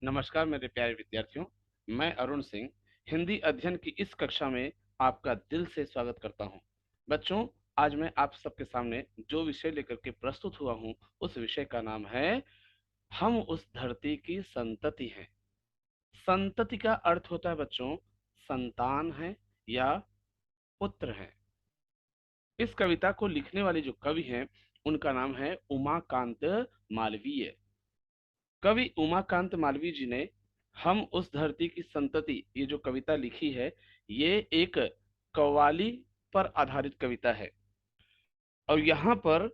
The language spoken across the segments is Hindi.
नमस्कार मेरे प्यारे विद्यार्थियों। मैं अरुण सिंह हिंदी अध्ययन की इस कक्षा में आपका दिल से स्वागत करता हूं। बच्चों, आज मैं आप सबके सामने जो विषय लेकर के प्रस्तुत हुआ हूं उस विषय का नाम है हम उस धरती की संतति हैं। संतति का अर्थ होता है बच्चों संतान है या पुत्र है। इस कविता को लिखने वाले जो कवि हैं उनका नाम है उमाकांत मालवीय। कवि उमाकांत मालवीय जी ने हम उस धरती की संतति ये जो कविता लिखी है ये एक कव्वाली पर आधारित कविता है। और यहाँ पर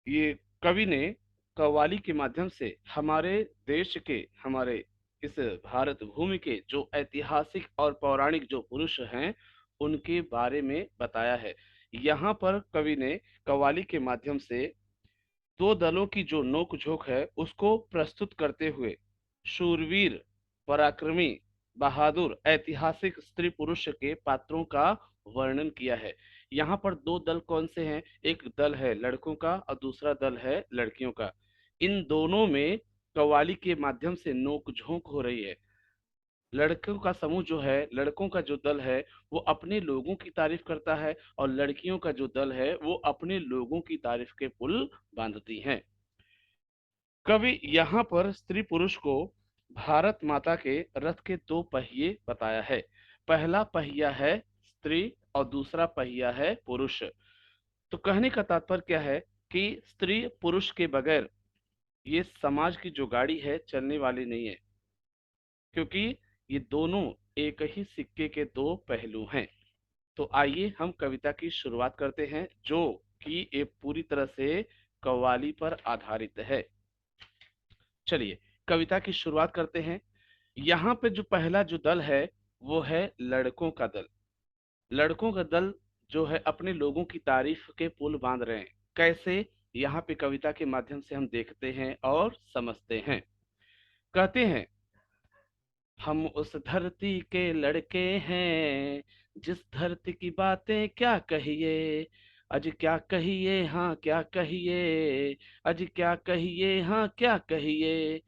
ये कवि ने कव्वाली के माध्यम से हमारे देश के हमारे इस भारत भूमि के जो ऐतिहासिक और पौराणिक जो पुरुष हैं उनके बारे में बताया है। यहाँ पर कवि ने कव्वाली के माध्यम से दो दलों की जो नोक झोंक है उसको प्रस्तुत करते हुए शूरवीर, पराक्रमी, बहादुर, ऐतिहासिक स्त्री पुरुष के पात्रों का वर्णन किया है। यहाँ पर दो दल कौन से हैं? एक दल है लड़कों का और दूसरा दल है लड़कियों का। इन दोनों में कव्वाली के माध्यम से नोक झोंक हो रही है। लड़कों का समूह जो है, लड़कों का जो दल है वो अपने लोगों की तारीफ करता है और लड़कियों का जो दल है वो अपने लोगों की तारीफ के पुल बांधती हैं। कवि यहाँ पर स्त्री पुरुष को भारत माता के रथ के दो पहिए बताया है। पहला पहिया है स्त्री और दूसरा पहिया है पुरुष। तो कहने का तात्पर्य क्या है कि स्त्री पुरुष के बगैर ये समाज की जो गाड़ी है चलने वाली नहीं है, क्योंकि ये दोनों एक ही सिक्के के दो पहलू हैं। तो आइए हम कविता की शुरुआत करते हैं जो कि ये पूरी तरह से कव्वाली पर आधारित है। चलिए कविता की शुरुआत करते हैं। यहाँ पे जो पहला जो दल है वो है लड़कों का दल। लड़कों का दल जो है अपने लोगों की तारीफ के पुल बांध रहे हैं। कैसे? यहाँ पे कविता के माध्यम से हम देखते हैं और समझते हैं। कहते हैं हम उस धरती के लड़के हैं, जिस धरती की बातें क्या कहिए, अज क्या कहिए हाँ क्या कहिए, अज क्या कहिए हाँ क्या कहिए।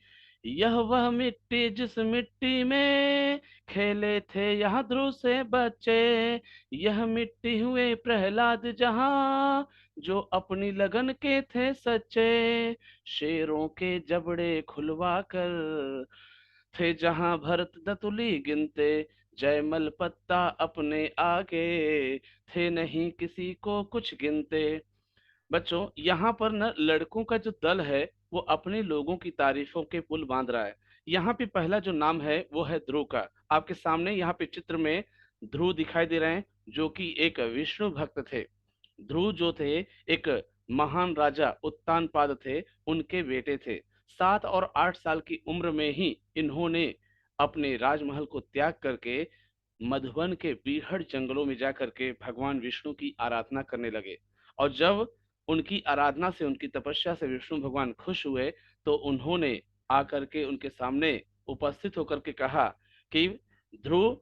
यह वह मिट्टी जिस मिट्टी में खेले थे यहाँ ध्रुव से बच्चे, यह मिट्टी हुए प्रहलाद जहाँ जो अपनी लगन के थे सच्चे, शेरों के जबड़े खुलवा कर थे जहां भरत दतुली गिनते, जयमल पत्ता अपने आगे थे नहीं किसी को कुछ गिनते। बच्चों यहाँ पर न लड़कों का जो दल है वो अपने लोगों की तारीफों के पुल बांध रहा है। यहाँ पे पहला जो नाम है वो है ध्रुव का। आपके सामने यहाँ पे चित्र में ध्रुव दिखाई दे रहे हैं जो कि एक विष्णु भक्त थे। ध्रुव जो थे एक महान राजा उत्तानपाद थे, उनके बेटे थे। 7 और 8 साल की उम्र में ही इन्होंने अपने राजमहल को त्याग करके मधुबन के बीहड़ जंगलों में जाकर के भगवान विष्णु की आराधना करने लगे। और जब उनकी आराधना से उनकी तपस्या से विष्णु भगवान खुश हुए तो उन्होंने आकर के उनके सामने उपस्थित होकर के कहा कि ध्रुव,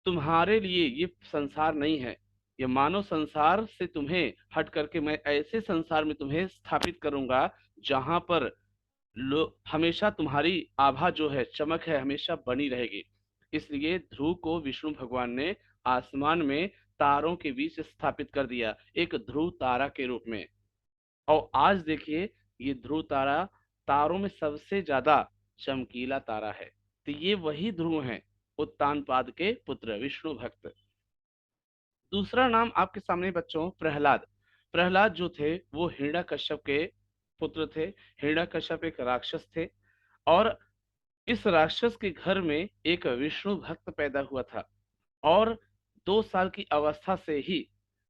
तुम्हारे लिए ये संसार नहीं है, ये मानव संसार से तुम्हें हट करके मैं ऐसे संसार में तुम्हें स्थापित करूंगा जहां पर हमेशा तुम्हारी आभा जो है चमक है हमेशा बनी रहेगी। इसलिए ध्रुव को विष्णु भगवान ने आसमान में तारों के बीच स्थापित कर दिया, एक ध्रुव तारा के रूप में। और आज देखिए ये ध्रुव तारा तारों में सबसे ज्यादा चमकीला तारा है। तो ये वही ध्रुव हैं, उत्तानपाद के पुत्र विष्णु भक्त। दूसरा नाम आपके सामने बच्चों प्रहलाद। प्रहलाद जो थे वो हिरण्यकश्यप के पुत्र थे। हिरण्यकश्यप एक राक्षस थे और इस राक्षस के घर में एक विष्णु भक्त पैदा हुआ था। और 2 साल की अवस्था से ही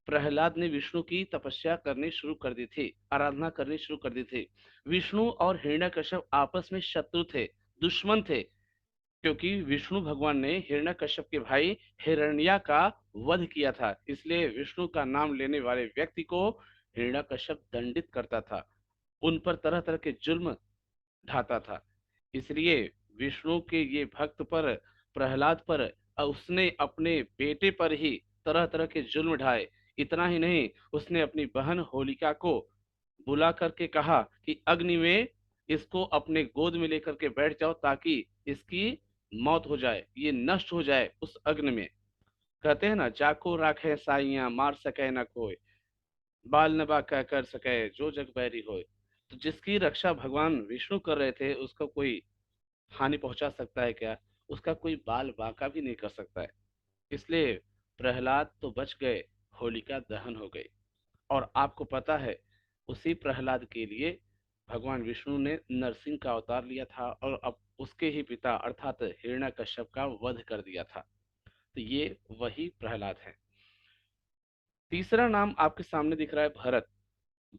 प्रहलाद ने विष्णु की तपस्या करनी शुरू कर दी थी, आराधना करनी शुरू कर दी थी। विष्णु और हिरण्यकश्यप आपस में शत्रु थे, दुश्मन थे, क्योंकि विष्णु भगवान ने हिरण्यकश्यप के भाई हिरण्या का वध किया था। इसलिए विष्णु का नाम लेने वाले व्यक्ति को हिरण्यकश्यप दंडित करता था, उन पर तरह तरह के जुल्म ढाता था। इसलिए विष्णु के ये भक्त पर, प्रहलाद पर उसने अपने बेटे पर ही तरह तरह के जुल्म ढाए। इतना ही नहीं, उसने अपनी बहन होलिका को बुला करके कहा कि अग्नि में इसको अपने गोद में लेकर के बैठ जाओ ताकि इसकी मौत हो जाए, ये नष्ट हो जाए उस अग्नि में। कहते हैं ना, जाको राखे साइयां मार सके ना कोई, बाल नबा कह कर सके जो जग बैरी होए। तो जिसकी रक्षा भगवान विष्णु कर रहे थे उसका कोई हानि पहुंचा सकता है क्या? उसका कोई बाल बांका भी नहीं कर सकता है। इसलिए प्रहलाद तो बच गए, होलिका दहन हो गई। और आपको पता है, उसी प्रहलाद के लिए भगवान विष्णु ने नरसिंह का अवतार लिया था और अब उसके ही पिता अर्थात हिरण्यकश्यप का वध कर दिया था। तो ये वही प्रहलाद है। तीसरा नाम आपके सामने दिख रहा है भरत।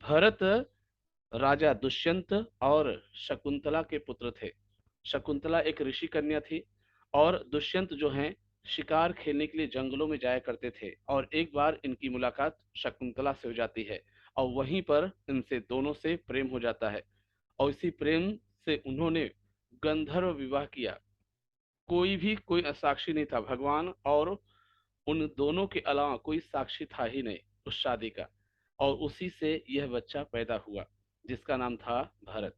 भरत राजा दुष्यंत और शकुंतला के पुत्र थे। शकुंतला एक ऋषि कन्या थी और दुष्यंत जो हैं शिकार खेलने के लिए जंगलों में जाया करते थे। और एक बार इनकी मुलाकात शकुंतला से हो जाती है और वहीं पर इनसे दोनों से प्रेम हो जाता है। और इसी प्रेम से उन्होंने गंधर्व विवाह किया। कोई साक्षी नहीं था, भगवान और उन दोनों के अलावा कोई साक्षी था ही नहीं उस शादी का। और उसी से यह बच्चा पैदा हुआ जिसका नाम था भरत,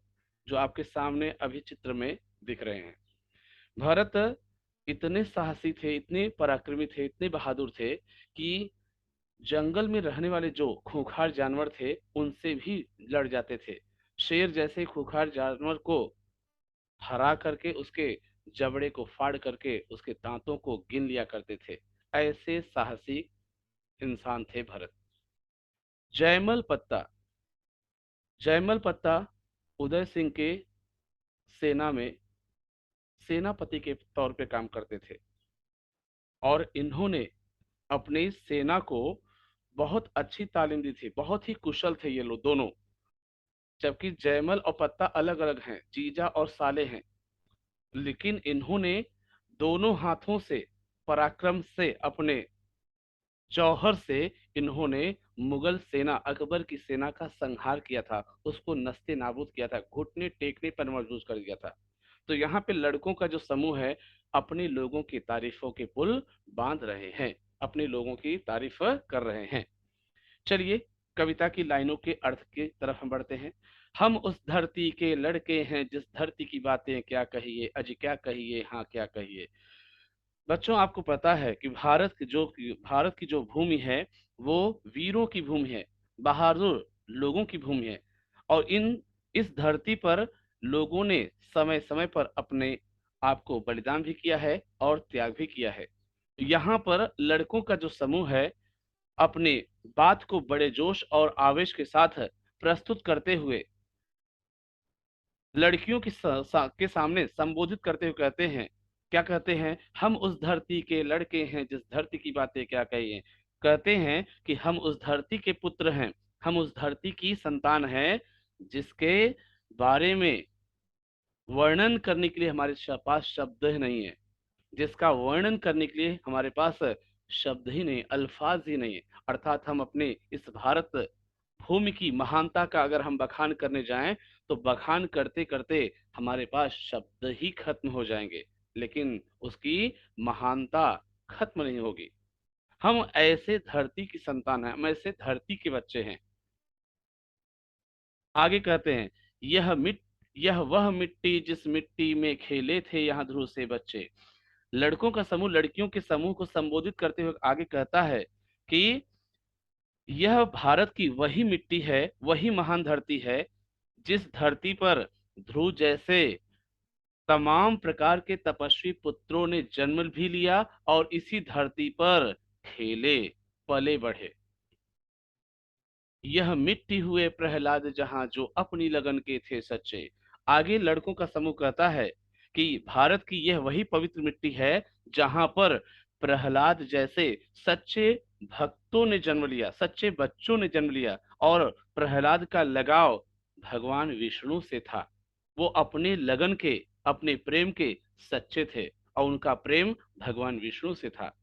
जो आपके सामने अभी चित्र में दिख रहे हैं। भरत इतने साहसी थे, इतने पराक्रमी थे, इतने बहादुर थे कि जंगल में रहने वाले जो खूंखार जानवर थे उनसे भी लड़ जाते थे। शेर जैसे खूंखार जानवर को हरा करके उसके जबड़े को फाड़ करके उसके दांतों को गिन लिया करते थे। ऐसे साहसी इंसान थे भरत। जयमल पत्ता। जयमल पत्ता उदय सिंह के सेना में सेनापति के तौर पे काम करते थे और इन्होंने अपनी सेना को बहुत अच्छी तालीम दी थी। बहुत ही कुशल थे ये लोग दोनों। जबकि जयमल और पत्ता अलग अलग हैं, जीजा और साले हैं, लेकिन इन्होंने दोनों हाथों से पराक्रम से अपने जौहर से इन्होंने मुगल सेना अकबर की सेना का संहार किया था, उसको नस्ते नाबूद किया था, घुटने टेकने पर मजबूर कर दिया था। तो यहाँ पे लड़कों का जो समूह है अपने लोगों की तारीफों के पुल बांध रहे हैं, अपने लोगों की तारीफ कर रहे हैं। चलिए कविता की लाइनों के अर्थ की तरफ हम बढ़ते हैं। हम उस धरती के लड़के हैं जिस धरती की बातें क्या कहिए, अजी क्या कहिए, हाँ क्या कहिए। बच्चों आपको पता है कि भारत की जो भूमि है वो वीरों की भूमि है, बहादुर लोगों की भूमि है। और इस धरती पर लोगों ने समय समय पर अपने आप को बलिदान भी किया है और त्याग भी किया है। यहाँ पर लड़कों का जो समूह है अपने बात को बड़े जोश और आवेश के साथ प्रस्तुत करते हुए लड़कियों के सामने संबोधित करते हुए कहते हैं, क्या कहते हैं? हम उस धरती के लड़के हैं जिस धरती की बातें क्या कहिए। कहते हैं कि हम उस धरती के पुत्र हैं, हम उस धरती की संतान हैं जिसके बारे में वर्णन करने के लिए हमारे पास शब्द ही नहीं है, जिसका वर्णन करने के लिए हमारे पास शब्द ही नहीं, अल्फाज ही नहीं है। अर्थात हम अपने इस भारत भूमि की महानता का अगर हम बखान करने जाएं तो बखान करते करते हमारे पास शब्द ही खत्म हो जाएंगे, लेकिन उसकी महानता खत्म नहीं होगी। हम ऐसे धरती की संतान हैं, हम ऐसे धरती के बच्चे हैं। आगे कहते हैं, यह वह मिट्टी जिस मिट्टी में खेले थे यहाँ ध्रुव से बच्चे। लड़कों का समूह लड़कियों के समूह को संबोधित करते हुए आगे कहता है कि यह भारत की वही मिट्टी है, वही महान धरती है जिस धरती पर ध्रुव जैसे तमाम प्रकार के तपस्वी पुत्रों ने जन्म भी लिया और इसी धरती पर खेले पले बढ़े। यह मिट्टी हुए प्रहलाद जहां जो अपनी लगन के थे सच्चे। आगे लड़कों का समूह कहता है कि भारत की यह वही पवित्र मिट्टी है जहां पर प्रहलाद जैसे सच्चे भक्तों ने जन्म लिया, सच्चे बच्चों ने जन्म लिया। और प्रहलाद का लगाव भगवान विष्णु से था। वो अपने लगन के, अपने प्रेम के सच्चे थे और उनका प्रेम भगवान विष्णु से था।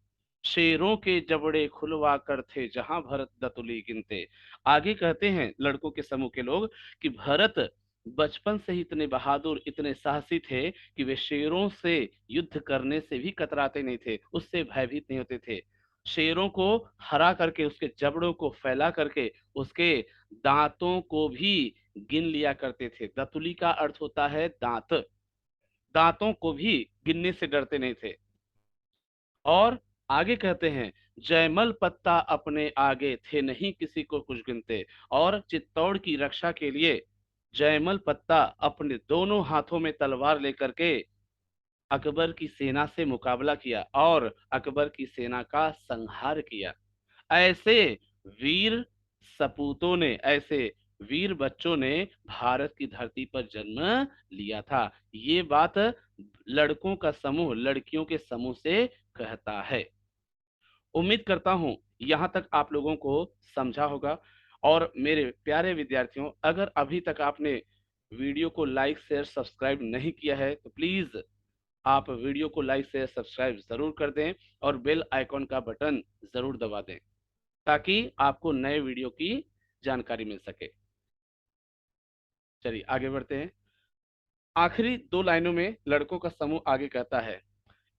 शेरों के जबड़े खुलवा कर थे जहां भरत दतुली गिनते। आगे कहते हैं लड़कों के समूह के लोग कि भरत बचपन से ही इतने बहादुर, इतने साहसी थे कि वे शेरों से युद्ध करने से भी कतराते नहीं थे, उससे भयभीत नहीं होते थे। शेरों को हरा करके, उसके जबड़ों को फैला करके, उसके दांतों को भी गिन लिया करते थे। दतुली का अर्थ होता है दांत, दांतों को भी गिनने से डरते नहीं थे। और आगे कहते हैं, जयमल पत्ता अपने आगे थे नहीं किसी को कुछ गिनते। और चित्तौड़ की रक्षा के लिए जयमल पत्ता अपने दोनों हाथों में तलवार लेकर के अकबर की सेना से मुकाबला किया और अकबर की सेना का संहार किया। ऐसे वीर सपूतों ने, ऐसे वीर बच्चों ने भारत की धरती पर जन्म लिया था। ये बात लड़कों का समूह लड़कियों के समूह से कहता है। उम्मीद करता हूं यहां तक आप लोगों को समझा होगा। और मेरे प्यारे विद्यार्थियों, अगर अभी तक आपने वीडियो को लाइक शेयर सब्सक्राइब नहीं किया है तो प्लीज आप वीडियो को लाइक शेयर सब्सक्राइब जरूर कर दें और बेल आइकॉन का बटन जरूर दबा दें ताकि आपको नए वीडियो की जानकारी मिल सके। चलिए आगे बढ़ते हैं। आखिरी दो लाइनों में लड़कों का समूह आगे कहता है,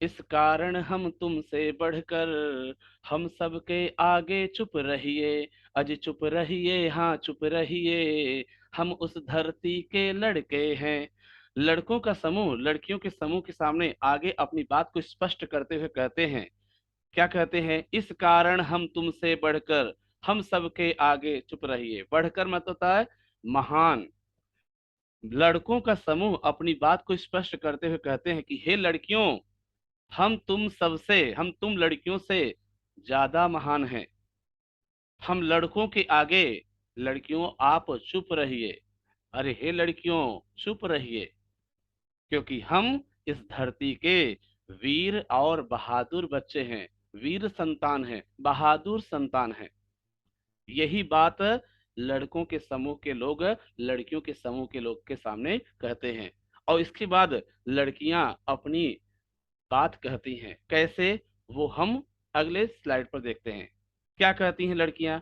इस कारण हम तुमसे बढ़कर हम सबके आगे चुप रहिए, अज चुप रहिए, हाँ चुप रहिए, हम उस धरती के लड़के हैं। लड़कों का समूह लड़कियों के समूह के सामने आगे अपनी बात को स्पष्ट करते हुए कहते हैं, क्या कहते हैं, इस कारण हम तुमसे बढ़कर हम सबके आगे चुप रहिए। बढ़कर मतलब होता है महान। लड़कों का समूह अपनी बात को स्पष्ट करते हुए कहते हैं कि हे लड़कियों, हम तुम लड़कियों से ज्यादा महान हैं। हम लड़कों के आगे, लड़कियों आप चुप रहिए, अरे हे लड़कियों चुप रहिए, क्योंकि हम इस धरती के वीर और बहादुर बच्चे हैं, वीर संतान हैं, बहादुर संतान हैं। यही बात लड़कों के समूह के लोग लड़कियों के समूह के लोग के सामने कहते हैं। और इसके बाद लड़कियां अपनी बात कहती हैं, कैसे, वो हम अगले स्लाइड पर देखते हैं। क्या कहती हैं लड़कियां,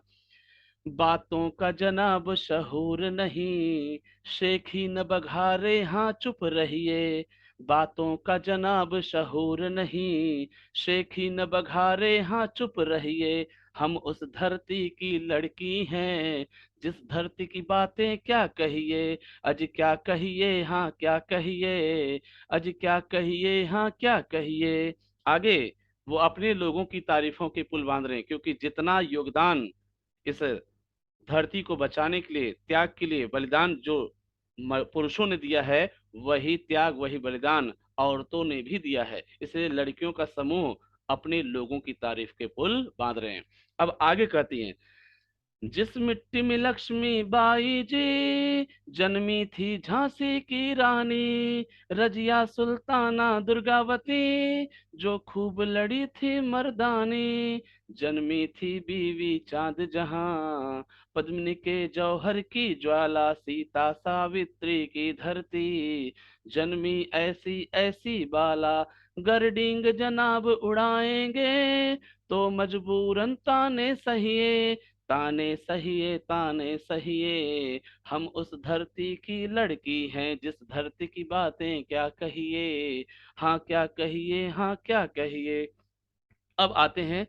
बातों का जनाब शहूर नहीं, शेखी न बघारे, हाँ चुप रहिए। बातों का जनाब शहूर नहीं, शेखी न बघारे, हाँ चुप रहिए। हम उस धरती की लड़की हैं, जिस धरती की बातें क्या कहिए, अज क्या कहिए, हाँ क्या कहिए, अज क्या कहिए, हाँ क्या कहिए। आगे वो अपने लोगों की तारीफों के पुल बांध रहे हैं, क्योंकि जितना योगदान इस धरती को बचाने के लिए, त्याग के लिए बलिदान जो पुरुषों ने दिया है, वही त्याग वही बलिदान औरतों ने भी दिया है। इसलिए लड़कियों का समूह अपने लोगों की तारीफ के पुल बांध रहे हैं। अब आगे कहती हैं, जिस मिट्टी में लक्ष्मी बाई जी जन्मी थी झांसी की रानी, रजिया सुल्ताना दुर्गावती जो खूब लड़ी थी मर्दानी, जन्मी थी बीवी चांद जहां, पद्मिनी के जौहर की ज्वाला, सीता सावित्री की धरती, जन्मी ऐसी ऐसी बाला, गरडिंग जनाब उड़ाएंगे तो मजबूरन ताने सहिए, ताने सहिए ताने सहिए। हम उस धरती की लड़की हैं, जिस धरती की बातें क्या कहिए, हाँ क्या कहिए, हाँ क्या कहिए। अब आते हैं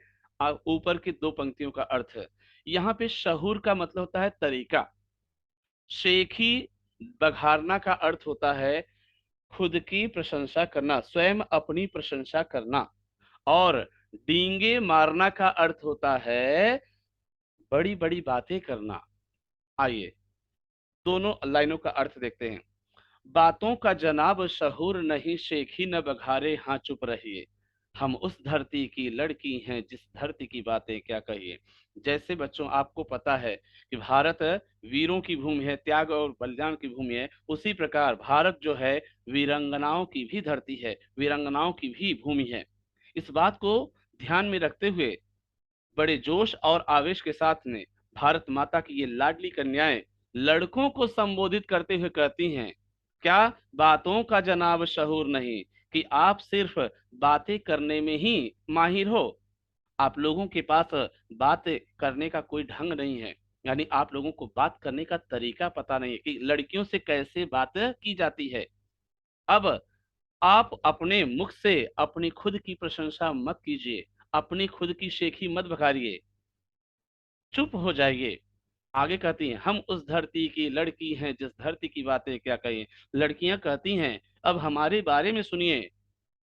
ऊपर की दो पंक्तियों का अर्थ। यहाँ पे शहूर का मतलब होता है तरीका, शेखी बघारना का अर्थ होता है खुद की प्रशंसा करना, स्वयं अपनी प्रशंसा करना। और डींगे मारना का अर्थ होता है बड़ी बड़ी बातें करना। आइए दोनों लाइनों का अर्थ देखते हैं। बातों का जनाब शहूर नहीं, शेखी न बघारे, हाँ चुप रहिए। हम उस धरती की लड़की हैं, जिस धरती की बातें क्या कहिए। जैसे बच्चों आपको पता है कि भारत वीरों की भूमि है, त्याग और बलिदान की भूमि है, उसी प्रकार भारत जो है वीरंगनाओं की भी धरती है, वीरंगनाओं की भी भूमि है। इस बात को ध्यान में रखते हुए बड़े जोश और आवेश के साथ में भारत माता की ये लाडली कन्याएं लड़कों को संबोधित करते हुए कहती हैं, क्या बातों का जनाब शहूर नहीं, कि आप सिर्फ बातें करने में ही माहिर हो, आप लोगों के पास बात करने का कोई ढंग नहीं है। यानी आप लोगों को बात करने का तरीका पता नहीं है कि लड़कियों से कैसे बात की जाती है। अब आप अपने मुख से अपनी खुद की प्रशंसा मत कीजिए, अपनी खुद की शेखी मत बखारिए, चुप हो जाइए। आगे कहती हैं, हम उस धरती की लड़की हैं जिस धरती की बातें क्या कहें। लड़कियां कहती हैं, अब हमारे बारे में सुनिए,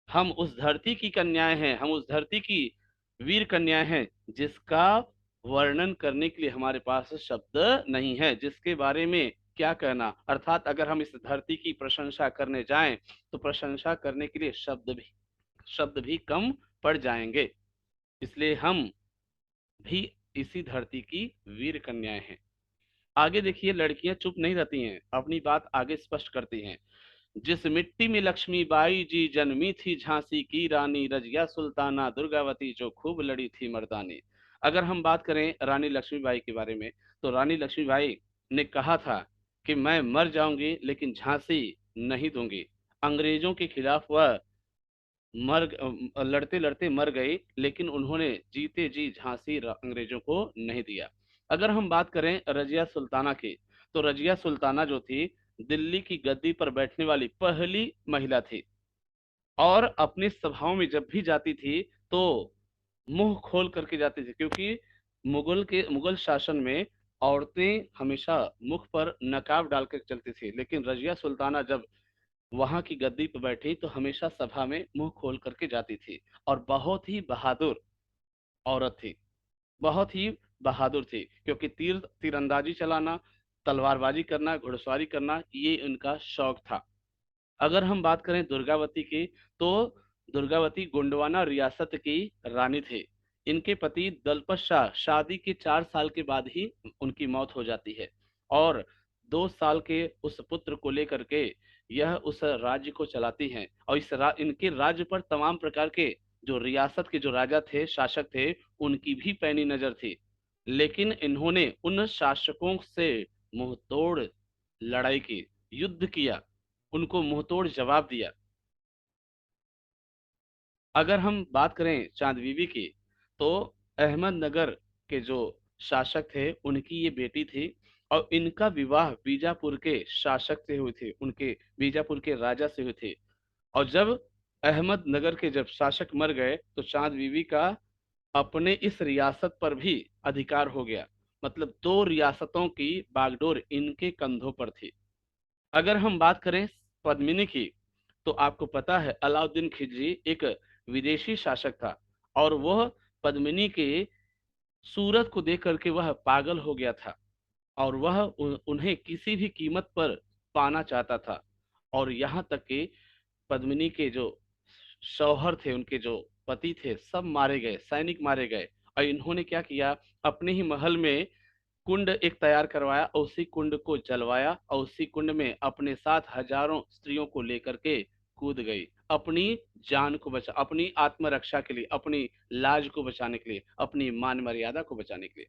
हम उस धरती की कन्याएं हैं, हम उस धरती की वीर कन्याएं हैं जिसका वर्णन करने के लिए हमारे पास शब्द नहीं है, जिसके बारे में क्या कहना। अर्थात अगर हम इस धरती की प्रशंसा करने जाएं तो प्रशंसा करने के लिए शब्द भी कम पड़ जाएंगे। इसलिए हम भी इसी धरती की वीर कन्याएं हैं। आगे देखिए, लड़कियां चुप नहीं रहती हैं, अपनी बात आगे स्पष्ट करती हैं। जिस मिट्टी में लक्ष्मीबाई जी जन्मी थी, झांसी की रानी रजिया सुल्ताना दुर्गावती जो खूब लड़ी थी मर्दानी। अगर हम बात करें रानी लक्ष्मीबाई के बारे में, तो रानी लक्ष्मीबाई ने कहा था कि मैं मर जाऊंगी लेकिन झांसी नहीं दूंगी। अंग्रेजों के खिलाफ वह लड़ते लड़ते मर गई, लेकिन उन्होंने जीते जी झांसी अंग्रेजों को नहीं दिया। अगर हम बात करें रजिया सुल्ताना की, तो रजिया सुल्ताना जो थी, दिल्ली की गद्दी पर बैठने वाली पहली महिला थी। और अपनी सभाओं में जब भी जाती थी तो मुंह खोल करके जाती थी, क्योंकि मुगल शासन में औरतें हमेशा मुख पर नकाब डाल कर चलती थी, लेकिन रजिया सुल्ताना जब वहां की गद्दी पर बैठी तो हमेशा सभा में मुंह खोल करके जाती थी। और बहुत ही बहादुर औरत थी, बहुत ही बहादुर थी, क्योंकि तीरंदाजी चलाना, तलवारबाजी करना, घुड़सवारी करना, ये उनका शौक था। अगर हम बात करें दुर्गावती की, तो दुर्गावती गोंडवाना रियासत की रानी थे। इनके पति दलपत शाह शादी के 4 साल के बाद ही उनकी मौत हो जाती है। और 2 साल के उस पुत्र को लेकर के यह उस राज्य को चलाती हैं। और इनके राज्य पर तमाम प्रकार के जो रियासत के जो राजा थे, शासक थे, उनकी भी पैनी नजर थी। लेकिन इन्होंने उन शासकों से मुंहतोड़ लड़ाई की, युद्ध किया, उनको मुंहतोड़ जवाब दिया। अगर हम बात करें चांद बीबी की, तो अहमदनगर के जो शासक थे उनकी ये बेटी थी। और इनका विवाह बीजापुर के शासक से हुई थी, उनके बीजापुर के राजा से हुई थी। और जब अहमदनगर के जब शासक मर गए तो चांद बीबी का अपने इस रियासत पर भी अधिकार हो गया। मतलब 2 रियासतों की बागडोर इनके कंधों पर थी। अगर हम बात करें पद्मिनी की, तो आपको पता है अलाउद्दीन खिलजी एक विदेशी शासक था। और वह पद्मिनी के सूरत को देख करके वह पागल हो गया था। और वह उन्हें किसी भी कीमत पर पाना चाहता था। और यहाँ तक कि पद्मिनी के जो शौहर थे, उनके जो पति थे, सब मारे गए, सैनिक मारे गए। और इन्होंने क्या किया, अपने ही महल में कुंड एक तैयार करवाया और उसी कुंड को जलवाया और उसी कुंड में अपने साथ हजारों स्त्रियों को लेकर के कूद गई, अपनी जान को बचा, अपनी आत्मरक्षा के लिए, अपनी लाज को बचाने के लिए, अपनी मान मर्यादा को बचाने के लिए।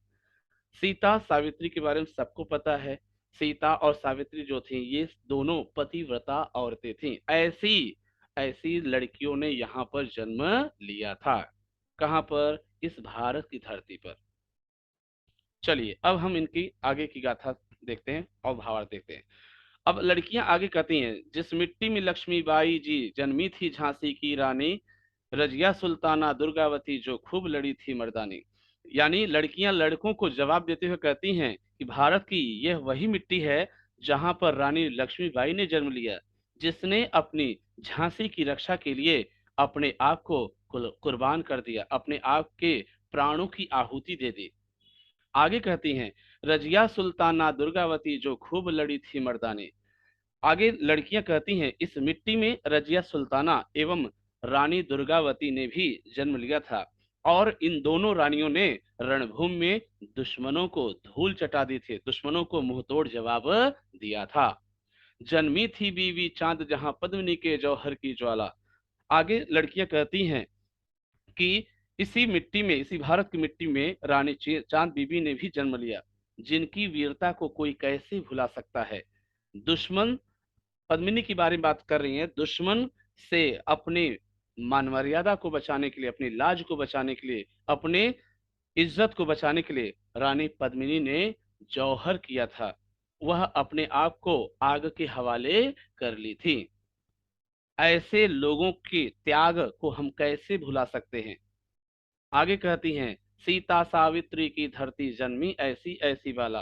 सीता सावित्री के बारे में सबको पता है। सीता और सावित्री जो थी, ये दोनों पतिव्रता औरतें थीं। ऐसी ऐसी लड़कियों ने यहाँ पर जन्म लिया था। कहाँ पर? इस भारत की धरती पर। चलिए अब हम इनकी आगे की गाथा देखते हैं और भावार्थ देखते हैं। अब लड़कियां आगे कहती हैं, जिस मिट्टी में लक्ष्मीबाई जी जन्मी थी, झांसी की रानी रजिया सुल्ताना दुर्गावती जो खूब लड़ी थी मर्दानी। यानी लड़कियां लड़कों को जवाब देते हुए कहती हैं कि भारत की यह वही मिट्टी है जहां पर रानी लक्ष्मीबाई ने जन्म लिया, जिसने अपनी झांसी की रक्षा के लिए अपने आप को कुर्बान कर दिया, अपने आप के प्राणों की आहुति दे दी। आगे कहती हैं, रजिया सुल्ताना दुर्गावती जो खूब लड़ी थी मर्दानी। आगे लड़कियां कहती हैं, इस मिट्टी में रजिया सुल्ताना एवं रानी दुर्गावती ने भी जन्म लिया था। और इन दोनों रानियों ने रणभूमि में दुश्मनों को धूल चटा दी थी, दुश्मनों को मुंहतोड़ जवाब दिया था। जन्मी थी बीवी चांद जहां पद्मिनी के जौहर की ज्वाला। आगे लड़कियां कहती हैं कि इसी मिट्टी में, इसी भारत की मिट्टी में रानी चांद बीबी ने भी जन्म लिया, जिनकी वीरता को कोई कैसे भुला सकता है। दुश्मन, पद्मिनी के बारे में बात कर रही है, दुश्मन से अपने मान मर्यादा को बचाने के लिए, अपनी लाज को बचाने के लिए, अपने इज्जत को बचाने के लिए रानी पद्मिनी ने जौहर किया था। वह अपने आप को आग के हवाले कर ली थी। ऐसे लोगों के त्याग को हम कैसे भुला सकते हैं। आगे कहती हैं, सीता सावित्री की धरती जन्मी ऐसी ऐसी बाला।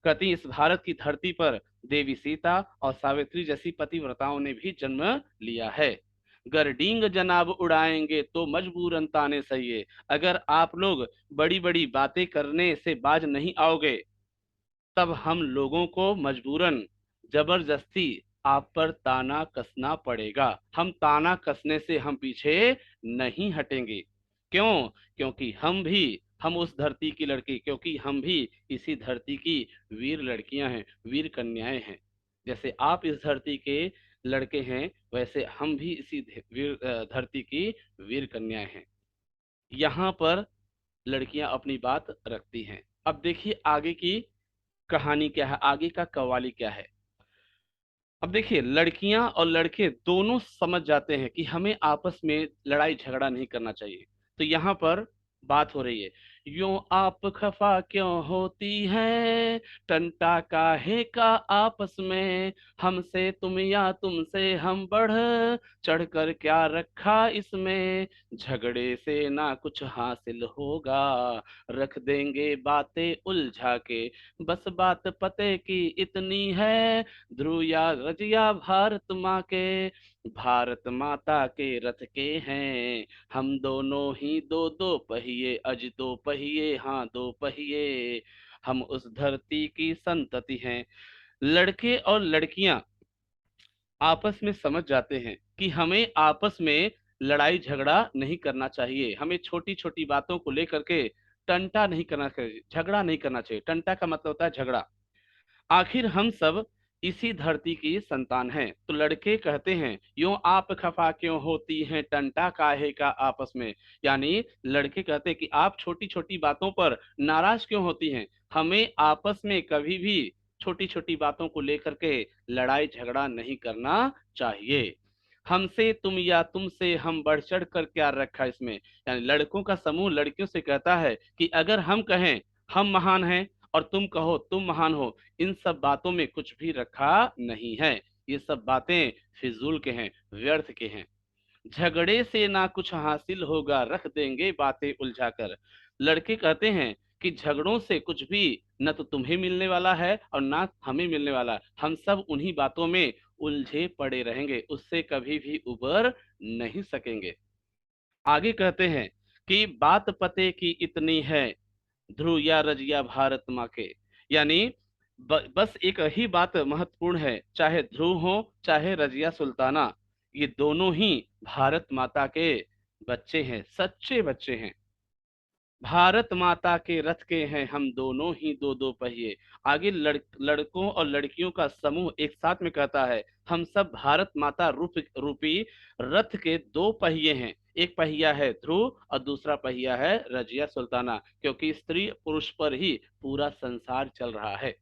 कहती इस भारत की धरती पर देवी सीता और सावित्री जैसी पतिव्रताओं ने भी जन्म लिया है। गरडींग जनाब उड़ाएंगे तो मजबूरन ताने सहिए। अगर आप लोग बड़ी बड़ी बातें करने से बाज नहीं आओगे, तब हम लोगों को मजबूरन जबरदस्ती आप पर ताना कसना पड़ेगा। हम ताना कसने से हम पीछे नहीं हटेंगे। क्यों? क्योंकि हम उस धरती की लड़की, क्योंकि हम भी इसी धरती की वीर लड़कियां हैं, वीर कन्याएं हैं। जैसे आप इस धरती के लड़के हैं, वैसे हम भी इसी धरती की वीर कन्याएं हैं। यहाँ पर लड़कियां अपनी बात रखती हैं। अब देखिए आगे की कहानी क्या है, आगे का कव्वाली क्या है। अब देखिए लड़कियां और लड़के दोनों समझ जाते हैं कि हमें आपस में लड़ाई झगड़ा नहीं करना चाहिए। तो यहाँ पर बात हो रही है, यूं आप खफा क्यों होती हैं, टंटा काहे का आपस में, हमसे तुम या तुमसे हम बढ़ चढ़कर क्या रखा इसमें, झगड़े से ना कुछ हासिल होगा, रख देंगे बातें उलझा के, बस बात पते की इतनी है, ध्रुव या रजिया भारत माँ के, भारत माता के रथ के हैं हम दोनों ही, दो दो पहिए अज दो पहिए, हाँ दो पहिए, हम उस धरती की संतति हैं। लड़के और लड़कियां आपस में समझ जाते हैं कि हमें आपस में लड़ाई झगड़ा नहीं करना चाहिए। हमें छोटी छोटी बातों को लेकर के टंटा नहीं करना चाहिए, झगड़ा नहीं करना चाहिए। टंटा का मतलब होता है झगड़ा। आखिर हम सब इसी धरती की संतान हैं। तो लड़के कहते हैं, यूं आप खफा क्यों होती हैं, टंटा काहे का आपस में। यानी लड़के कहते हैं कि आप छोटी छोटी बातों पर नाराज क्यों होती हैं। हमें आपस में कभी भी छोटी छोटी बातों को लेकर के लड़ाई झगड़ा नहीं करना चाहिए। हमसे तुम या तुमसे हम बढ़ चढ़ कर क्या रखा इसमें। यानी लड़कों का समूह लड़कियों से कहता है कि अगर हम कहें हम महान हैं और तुम कहो तुम महान हो, इन सब बातों में कुछ भी रखा नहीं है। ये सब बातें फिजूल के हैं, व्यर्थ के हैं। झगड़े से ना कुछ हासिल होगा, रख देंगे बातें उलझाकर। लड़के कहते हैं कि झगड़ों से कुछ भी न तो तुम्हें मिलने वाला है और ना हमें मिलने वाला है। हम सब उन्हीं बातों में उलझे पड़े रहेंगे, उससे कभी भी उबर नहीं सकेंगे। आगे कहते हैं कि बात पते की इतनी है, ध्रुव या रजिया भारत माँ के। यानी बस एक ही बात महत्वपूर्ण है, चाहे ध्रुव हो चाहे रजिया सुल्ताना, ये दोनों ही भारत माता के बच्चे हैं, सच्चे बच्चे हैं। भारत माता के रथ के हैं हम दोनों ही, दो दो पहिए। आगे लड़कों और लड़कियों का समूह एक साथ में कहता है, हम सब भारत माता रूपी रथ के दो पहिए हैं। एक पहिया है ध्रुव और दूसरा पहिया है रजिया सुल्ताना, क्योंकि स्त्री पुरुष पर ही पूरा संसार चल रहा है।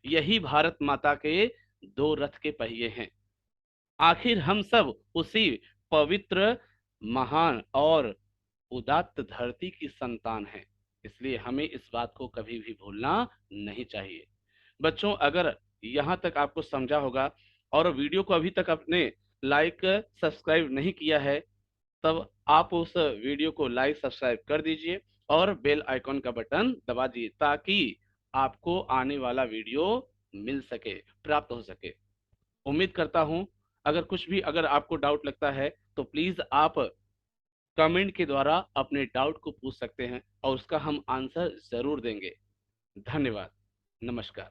यही भारत माता के दो रथ के पहिए हैं। आखिर हम सब उसी पवित्र, महान और उदात्त धरती की संतान है। इसलिए हमें इस बात को कभी भी भूलना नहीं चाहिए। बच्चों, अगर यहाँ तक आपको समझा होगा और वीडियो को अभी तक आपने लाइक सब्सक्राइब नहीं किया है, तब आप उस वीडियो को लाइक सब्सक्राइब कर दीजिए और बेल आइकॉन का बटन दबा दीजिए, ताकि आपको आने वाला वीडियो मिल सके, प्राप्त हो सके। उम्मीद करता हूं, अगर आपको डाउट लगता है तो प्लीज आप कमेंट के द्वारा अपने डाउट को पूछ सकते हैं और उसका हम आंसर जरूर देंगे। धन्यवाद। नमस्कार।